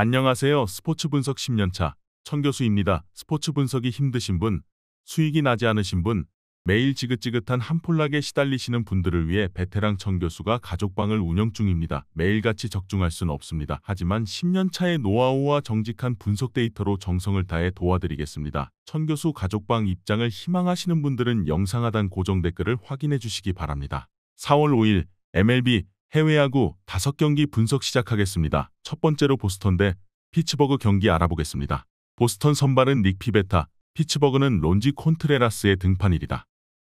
안녕하세요. 스포츠 분석 10년차 천교수입니다. 스포츠 분석이 힘드신 분, 수익이 나지 않으신 분, 매일 지긋지긋한 한 폴락에 시달리시는 분들을 위해 베테랑 천교수가 가족방을 운영 중입니다. 매일같이 적중할 수는 없습니다. 하지만 10년차의 노하우와 정직한 분석 데이터로 정성을 다해 도와드리겠습니다. 천교수 가족방 입장을 희망하시는 분들은 영상 하단 고정 댓글을 확인해 주시기 바랍니다. 4월 5일 MLB 해외야구 5경기 분석 시작하겠습니다. 첫 번째로 보스턴 대 피츠버그 경기 알아보겠습니다. 보스턴 선발은 닉 피베타, 피츠버그는 론지 콘트레라스의 등판일이다.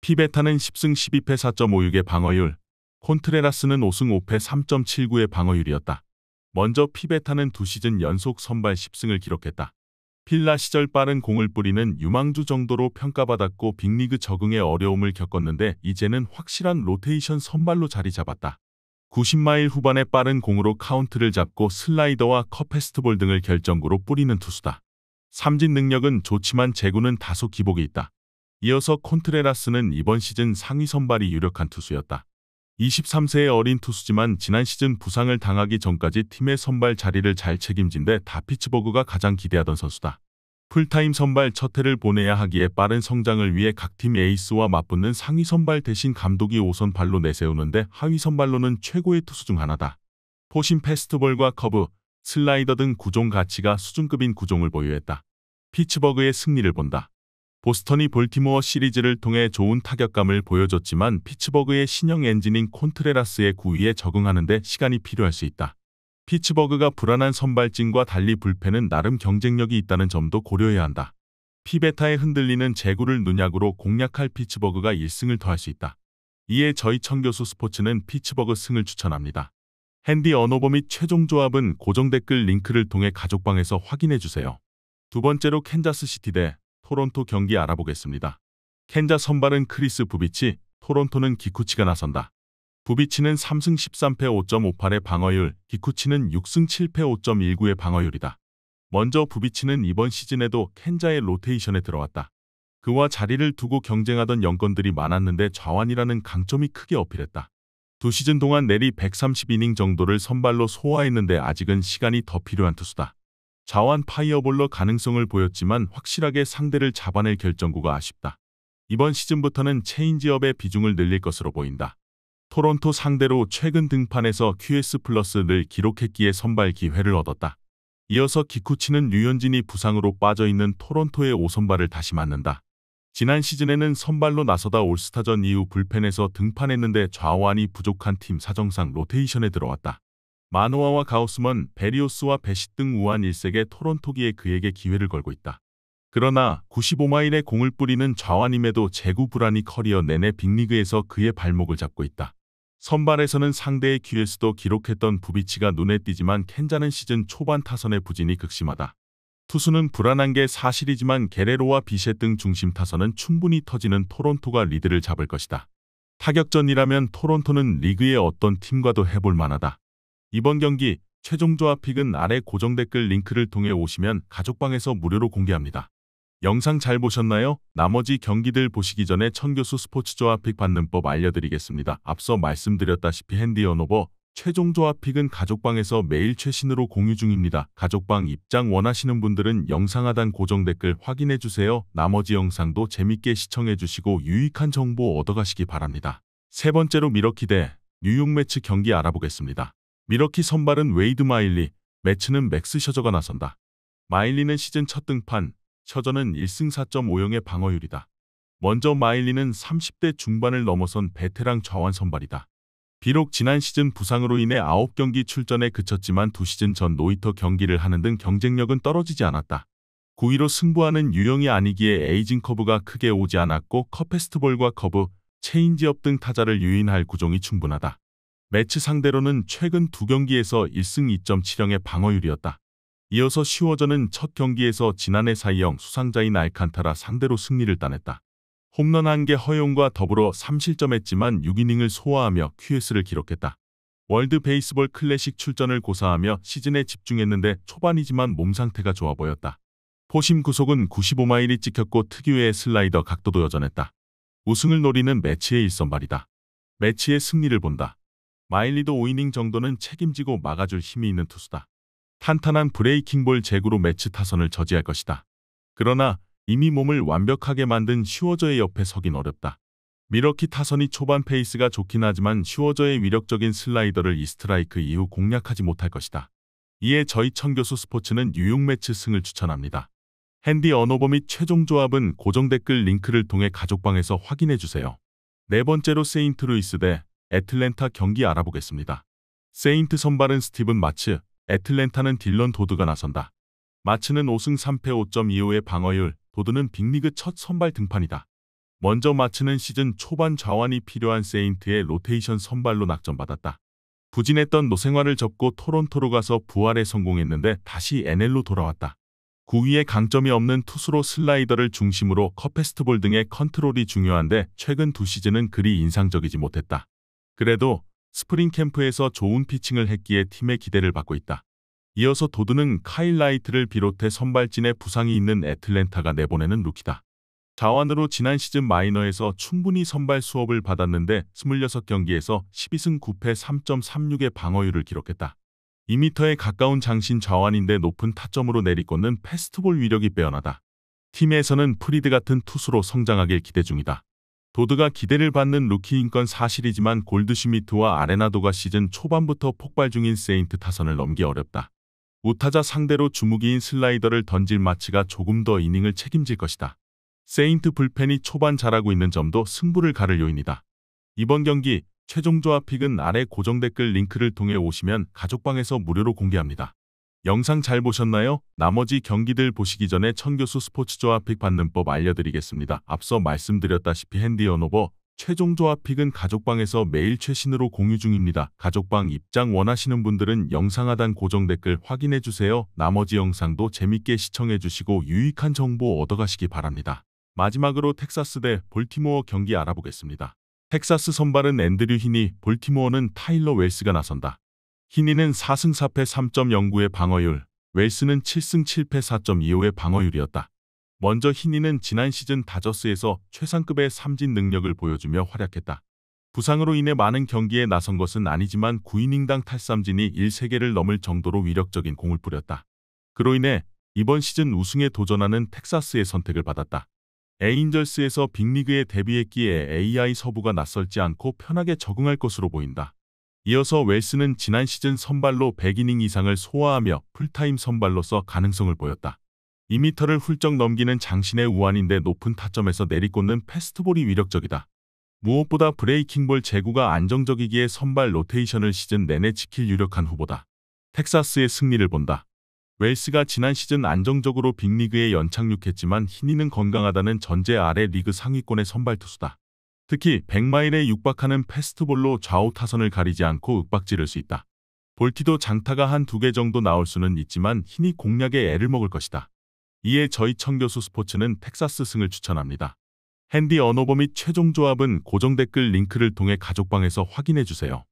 피베타는 10승 12패 4.56의 방어율, 콘트레라스는 5승 5패 3.79의 방어율이었다. 먼저 피베타는 2시즌 연속 선발 10승을 기록했다. 필라 시절 빠른 공을 뿌리는 유망주 정도로 평가받았고 빅리그 적응에 어려움을 겪었는데 이제는 확실한 로테이션 선발로 자리 잡았다. 90마일 후반에 빠른 공으로 카운트를 잡고 슬라이더와 컵 패스트볼 등을 결정구로 뿌리는 투수다. 삼진 능력은 좋지만 제구는 다소 기복이 있다. 이어서 콘트레라스는 이번 시즌 상위 선발이 유력한 투수였다. 23세의 어린 투수지만 지난 시즌 부상을 당하기 전까지 팀의 선발 자리를 잘 책임진 데 다 피츠버그가 가장 기대하던 선수다. 풀타임 선발 첫 해를 보내야 하기에 빠른 성장을 위해 각 팀 에이스와 맞붙는 상위 선발 대신 감독이 5선 발로 내세우는데 하위 선발로는 최고의 투수 중 하나다. 포심 패스트볼과 커브, 슬라이더 등 구종 가치가 수준급인 구종을 보유했다. 피츠버그의 승리를 본다. 보스턴이 볼티모어 시리즈를 통해 좋은 타격감을 보여줬지만 피츠버그의 신형 엔진인 콘트레라스의 구위에 적응하는 데 시간이 필요할 수 있다. 피츠버그가 불안한 선발진과 달리 불펜은 나름 경쟁력이 있다는 점도 고려해야 한다. 피베타의 흔들리는 제구를 눈약으로 공략할 피츠버그가 1승을 더할 수 있다. 이에 저희 천교수 스포츠는 피츠버그 승을 추천합니다. 핸디 언오버 및 최종 조합은 고정 댓글 링크를 통해 가족방에서 확인해주세요. 두 번째로 캔자스시티 대 토론토 경기 알아보겠습니다. 캔자 선발은 크리스 부비치, 토론토는 기쿠치가 나선다. 부비치는 3승 13패 5.58의 방어율, 기쿠치는 6승 7패 5.19의 방어율이다. 먼저 부비치는 이번 시즌에도 캔자의 로테이션에 들어왔다. 그와 자리를 두고 경쟁하던 연건들이 많았는데 좌완이라는 강점이 크게 어필했다. 2시즌 동안 내리 130이닝 정도를 선발로 소화했는데 아직은 시간이 더 필요한 투수다. 좌완 파이어볼러 가능성을 보였지만 확실하게 상대를 잡아낼 결정구가 아쉽다. 이번 시즌부터는 체인지업의 비중을 늘릴 것으로 보인다. 토론토 상대로 최근 등판에서 QS+를 기록했기에 선발 기회를 얻었다. 이어서 기쿠치는 류현진이 부상으로 빠져있는 토론토의 5선발을 다시 맞는다. 지난 시즌에는 선발로 나서다 올스타전 이후 불펜에서 등판했는데 좌완이 부족한 팀 사정상 로테이션에 들어왔다. 마노아와 가우스먼, 베리오스와 베싯 등 우한 일색의 토론토기에 그에게 기회를 걸고 있다. 그러나 95마일의 공을 뿌리는 좌완임에도 제구 불안이 커리어 내내 빅리그에서 그의 발목을 잡고 있다. 선발에서는 상대의 QS도 기록했던 부비치가 눈에 띄지만 캔자는 시즌 초반 타선의 부진이 극심하다. 투수는 불안한 게 사실이지만 게레로와 비셋 등 중심 타선은 충분히 터지는 토론토가 리드를 잡을 것이다. 타격전이라면 토론토는 리그의 어떤 팀과도 해볼 만하다. 이번 경기 최종 조합 픽은 아래 고정 댓글 링크를 통해 오시면 가족방에서 무료로 공개합니다. 영상 잘 보셨나요? 나머지 경기들 보시기 전에 천교수 스포츠 조합 픽 받는 법 알려드리겠습니다. 앞서 말씀드렸다시피 핸디 언오버 최종 조합 픽은 가족방에서 매일 최신으로 공유 중입니다. 가족방 입장 원하시는 분들은 영상 하단 고정 댓글 확인해주세요. 나머지 영상도 재밌게 시청해주시고 유익한 정보 얻어가시기 바랍니다. 세 번째로 미러키 대 뉴욕 매츠 경기 알아보겠습니다. 미러키 선발은 웨이드 마일리, 매츠는 맥스 셔저가 나선다. 마일리는 시즌 첫 등판, 셔저는 1승 4.50의 방어율이다. 먼저 마일리는 30대 중반을 넘어선 베테랑 좌완 선발이다. 비록 지난 시즌 부상으로 인해 9경기 출전에 그쳤지만 2시즌 전 노히터 경기를 하는 등 경쟁력은 떨어지지 않았다. 9위로 승부하는 유형이 아니기에 에이징 커브가 크게 오지 않았고 컵 패스트볼과 커브, 체인지업 등 타자를 유인할 구종이 충분하다. 매츠 상대로는 최근 2경기에서 1승 2.70의 방어율이었다. 이어서 슈워저는 첫 경기에서 지난해 사이영 수상자인 알칸타라 상대로 승리를 따냈다. 홈런 1개 허용과 더불어 3실점했지만 6이닝을 소화하며 QS를 기록했다. 월드 베이스볼 클래식 출전을 고사하며 시즌에 집중했는데 초반이지만 몸 상태가 좋아 보였다. 포심 구속은 95마일이 찍혔고 특유의 슬라이더 각도도 여전했다. 우승을 노리는 매치의 1선발이다. 매치의 승리를 본다. 마일리도 5이닝 정도는 책임지고 막아줄 힘이 있는 투수다. 탄탄한 브레이킹볼 제구로 매치 타선을 저지할 것이다. 그러나 이미 몸을 완벽하게 만든 슈워저의 옆에 서긴 어렵다. 미러키 타선이 초반 페이스가 좋긴 하지만 슈워저의 위력적인 슬라이더를 이 스트라이크 이후 공략하지 못할 것이다. 이에 저희 청교수 스포츠는 뉴욕 매치 승을 추천합니다. 핸디 언오버 및 최종 조합은 고정 댓글 링크를 통해 가족방에서 확인해주세요. 네 번째로 세인트루이스 대 애틀랜타 경기 알아보겠습니다. 세인트 선발은 스티븐 마츠, 애틀랜타는 딜런 도드가 나선다. 마츠는 5승 3패 5.25의 방어율, 도드는 빅리그 첫 선발 등판이다. 먼저 마츠는 시즌 초반 좌완이 필요한 세인트의 로테이션 선발로 낙점받았다. 부진했던 노생활을 접고 토론토로 가서 부활에 성공했는데 다시 NL로 돌아왔다. 구위에 강점이 없는 투수로 슬라이더를 중심으로 컵페스트볼 등의 컨트롤이 중요한데 최근 두 시즌은 그리 인상적이지 못했다. 그래도 스프링 캠프에서 좋은 피칭을 했기에 팀의 기대를 받고 있다. 이어서 도드는 카일 라이트를 비롯해 선발진에 부상이 있는 애틀랜타가 내보내는 루키다. 자완으로 지난 시즌 마이너에서 충분히 선발 수업을 받았는데 26경기에서 12승 9패 3.36의 방어율을 기록했다. 2m에 가까운 장신 좌완인데 높은 타점으로 내리꽂는 패스트볼 위력이 빼어나다. 팀에서는 프리드 같은 투수로 성장하길 기대 중이다. 도드가 기대를 받는 루키인 건 사실이지만 골드슈미트와 아레나도가 시즌 초반부터 폭발 중인 세인트 타선을 넘기 어렵다. 우타자 상대로 주무기인 슬라이더를 던질 마츠가 조금 더 이닝을 책임질 것이다. 세인트 불펜이 초반 잘하고 있는 점도 승부를 가를 요인이다. 이번 경기 최종 조합 픽은 아래 고정 댓글 링크를 통해 오시면 가족방에서 무료로 공개합니다. 영상 잘 보셨나요? 나머지 경기들 보시기 전에 천교수 스포츠 조합 픽 받는 법 알려드리겠습니다. 앞서 말씀드렸다시피 핸디 언오버 최종 조합 픽은 가족방에서 매일 최신으로 공유 중입니다. 가족방 입장 원하시는 분들은 영상 하단 고정 댓글 확인해주세요. 나머지 영상도 재밌게 시청해주시고 유익한 정보 얻어가시기 바랍니다. 마지막으로 텍사스 대 볼티모어 경기 알아보겠습니다. 텍사스 선발은 앤드류 히니, 볼티모어는 타일러 웰스가 나선다. 히니는 4승 4패 3.09의 방어율, 웰스는 7승 7패 4.25의 방어율이었다. 먼저 히니는 지난 시즌 다저스에서 최상급의 삼진 능력을 보여주며 활약했다. 부상으로 인해 많은 경기에 나선 것은 아니지만 9이닝당 탈삼진이 1세개를 넘을 정도로 위력적인 공을 뿌렸다. 그로 인해 이번 시즌 우승에 도전하는 텍사스의 선택을 받았다. 에인절스에서 빅리그에 데뷔했기에 AI 서부가 낯설지 않고 편하게 적응할 것으로 보인다. 이어서 웰스는 지난 시즌 선발로 100이닝 이상을 소화하며 풀타임 선발로서 가능성을 보였다. 2m를 훌쩍 넘기는 장신의 우완인데 높은 타점에서 내리꽂는 패스트볼이 위력적이다. 무엇보다 브레이킹볼 제구가 안정적이기에 선발 로테이션을 시즌 내내 지킬 유력한 후보다. 텍사스의 승리를 본다. 웰스가 지난 시즌 안정적으로 빅리그에 연착륙했지만 히니는 건강하다는 전제 아래 리그 상위권의 선발 투수다. 특히 100마일에 육박하는 패스트볼로 좌우 타선을 가리지 않고 윽박지를 수 있다. 볼티도 장타가 한 2개 정도 나올 수는 있지만 히니 공략에 애를 먹을 것이다. 이에 저희 청교수 스포츠는 텍사스 승을 추천합니다. 핸디 언오버 및 최종 조합은 고정 댓글 링크를 통해 가족방에서 확인해주세요.